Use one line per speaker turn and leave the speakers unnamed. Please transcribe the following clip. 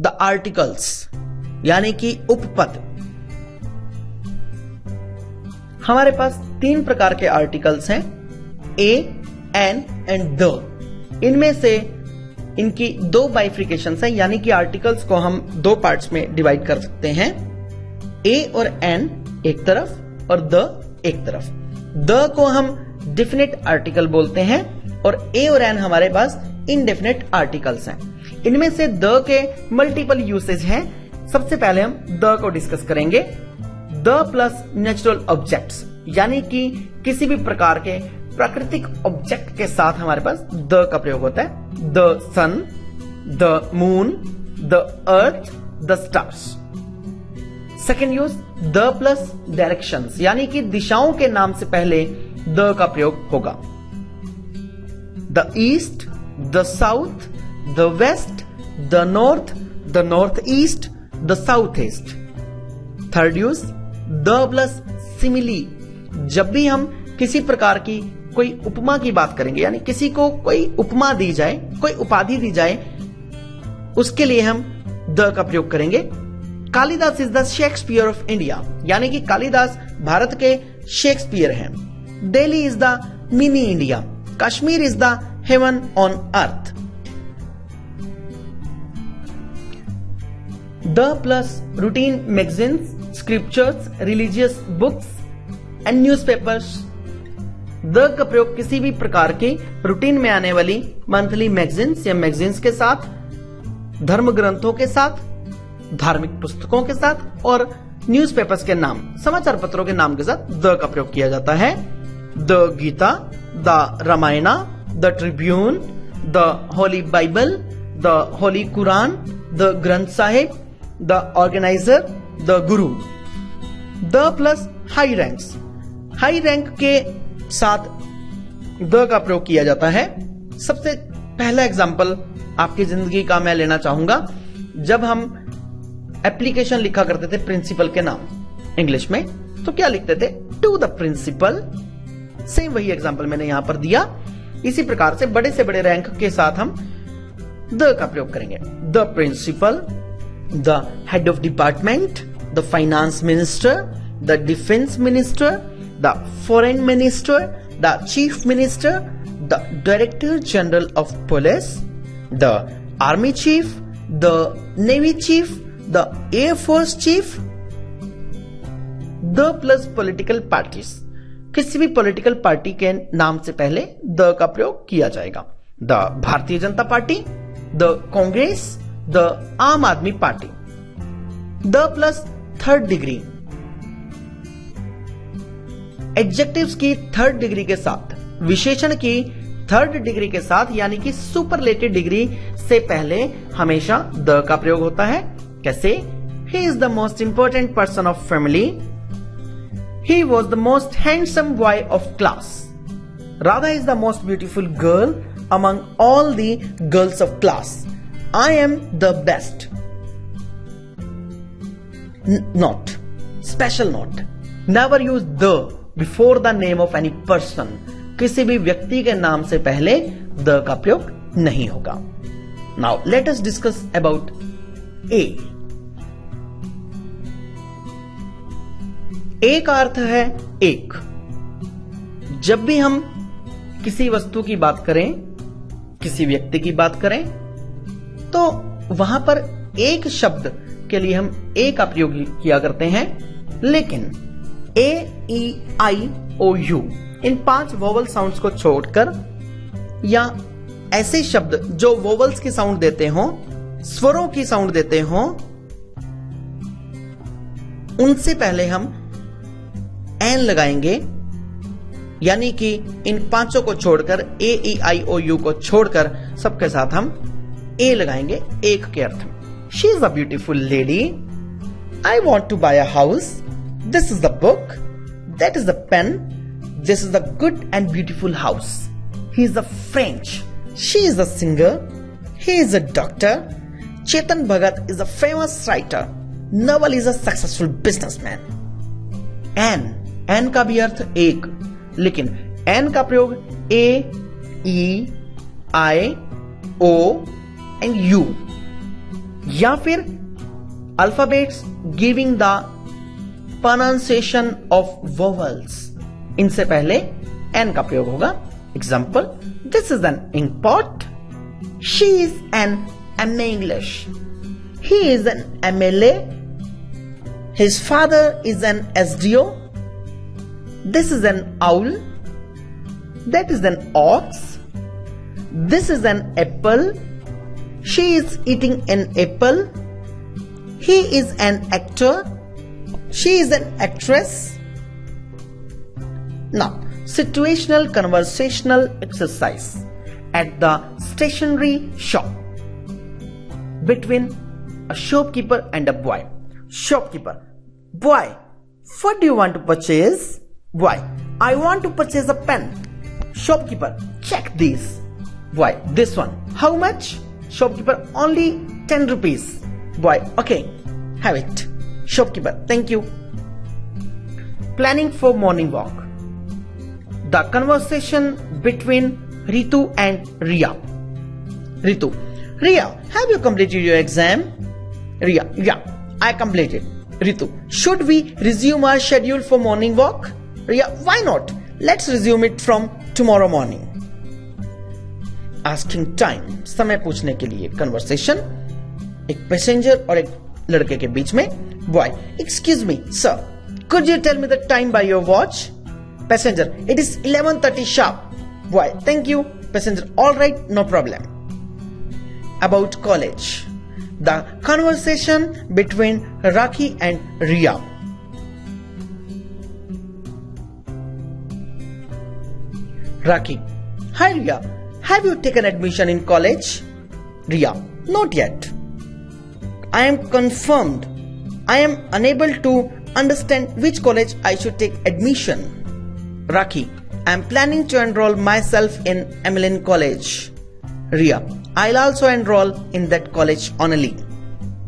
The articles यानी कि उपपद। हमारे पास 3 प्रकार के आर्टिकल्स हैं, ए, एन एंड द। इनमें से इनकी 2 बाइफ्रिकेशंस हैं, यानी कि आर्टिकल्स को हम 2 पार्ट्स में डिवाइड कर सकते हैं, ए और एन एक तरफ और द एक तरफ। द को हम डिफिनिट आर्टिकल बोलते हैं और ए और एन हमारे पास इनडेफिनिट आर्टिकल्स हैं। इनमें से द के मल्टीपल यूसेज हैं। सबसे पहले हम द को डिस्कस करेंगे। द प्लस नेचुरल ऑब्जेक्ट्स, यानी कि किसी भी प्रकार के प्राकृतिक ऑब्जेक्ट के साथ हमारे पास द का प्रयोग होता है। The sun, the moon, the earth, the stars. Second use the plus directions, यानी कि दिशाओं के नाम से पहले द का प्रयोग होगा। The east, the south, the west, the north east, the south east. Third use the plus simile. जब भी हम किसी प्रकार की कोई उपमा की बात करेंगे, यानी किसी को कोई उपमा दी जाए, कोई उपाधि दी जाए, उसके लिए हम द का प्रयोग करेंगे। Kalidas is the Shakespeare of India, यानी कि कालिदास भारत के शेक्सपियर हैं। Delhi is the mini India, Kashmir is the heaven on earth. The plus routine magazines, scriptures, religious books and newspapers. The का प्रयोग किसी भी प्रकार की रूटीन में आने वाली मंथली मैगजीन्स या मैगजीन्स के साथ, धर्म ग्रंथों के साथ, धार्मिक पुस्तकों के साथ और न्यूज़पेपर्स के नाम, समाचार पत्रों के नाम के साथ द का प्रयोग किया जाता है। The Gita, the Ramayana, the Tribune, the holy Bible, the holy Quran, the Granth Sahib, the organiser, the guru. The plus high ranks, high rank के साथ द का प्रयोग किया जाता है। सबसे पहला एग्जाम्पल आपकी जिंदगी का मैं लेना चाहूंगा। जब हम एप्लीकेशन लिखा करते थे प्रिंसिपल के नाम इंग्लिश में, तो क्या लिखते थे? To the principal. सेम वही एग्जाम्पल मैंने यहां पर दिया। इसी प्रकार से बड़े रैंक के साथ हम द का प्रयोग करेंगे। The principal, the head of department, the finance minister, the defence minister, the foreign minister, the chief minister, the director general of police, the army chief, the navy chief, the air force chief. The plus political parties, किसी भी political party के नाम से पहले the का प्रयोग किया जाएगा। The Bharatiya Janata party, the Congress, the आम आदमी party. The plus third degree, adjectives की थर्ड डिग्री के साथ, विशेषण की थर्ड डिग्री के साथ, यानी कि सुपरलेटिव डिग्री से पहले हमेशा द का प्रयोग होता है। कैसे? He is the most important person of family. He was the most handsome boy of class. Radha is the most beautiful girl among all the girls of class. I am the best. Note, special note. Never use the before the name of any person. किसी भी व्यक्ति के नाम से पहले the का प्रयोग नहीं होगा। Now let us discuss about A. A का अर्थ है एक। जब भी हम किसी वस्तु की बात करें, किसी व्यक्ति की बात करें, तो वहां पर एक शब्द के लिए हम ए का प्रयोग किया करते हैं। लेकिन ए, ई, आई, ओ, यू इन 5 वोवल साउंड्स को छोड़कर, या ऐसे शब्द जो वोवल्स की साउंड देते हों, स्वरों की साउंड देते हों, उनसे पहले हम एन लगाएंगे। यानी कि इन 5 को छोड़कर, ए, ई, आई, ओ, यू को छोड़कर सबके साथ हम ए लगाएंगे एक के अर्थ में। She is a beautiful lady. I want to buy a house. This is the book. That is the pen. This is the good and beautiful house. He is a French. She is a singer. He is a doctor. Chetan Bhagat is a famous writer. Naval is a successful businessman. An का भी अर्थ एक, लेकिन N का प्रयोग ए, ई, आई, ओ and U. या फिर alphabets giving the pronunciation of vowels, इनसे पहले एन का प्रयोग होगा। Example, this is an ink pot, she is an MA English, he is an MLA, his father is an SDO, this is an owl, that is an ox, this is an apple, she is eating an apple, he is an actor, she is an actress. Now, situational conversational exercise at the stationery shop between a shopkeeper and a boy. Shopkeeper: boy, what do you want to purchase? Boy: I want to purchase a pen. Shopkeeper: check these. Boy: this one. How much? Shopkeeper: only 10 rupees. Boy: okay, have it. Shopkeeper: thank you. Planning for morning walk. The conversation between Ritu and Riya. Ritu: Riya, have you completed your exam? Riya: yeah, I completed. Ritu: should we resume our schedule for morning walk? Riya: why not? Let's resume it from tomorrow morning. Asking time, समय पूछने के लिए conversation एक passenger और एक लड़के के बीच में। Boy: excuse me sir, could you tell me the time by your watch? Passenger: it is 11:30 sharp. Boy: thank you. Passenger: all right, no problem. About college, the conversation between Rakhi and Riya. Rakhi: hi Riya, have you taken admission in college? Riya: not yet. I am confirmed. I am unable to understand which college I should take admission. Rakhi: I am planning to enroll myself in Emlyn College. Riya: I'll also enroll in that college only.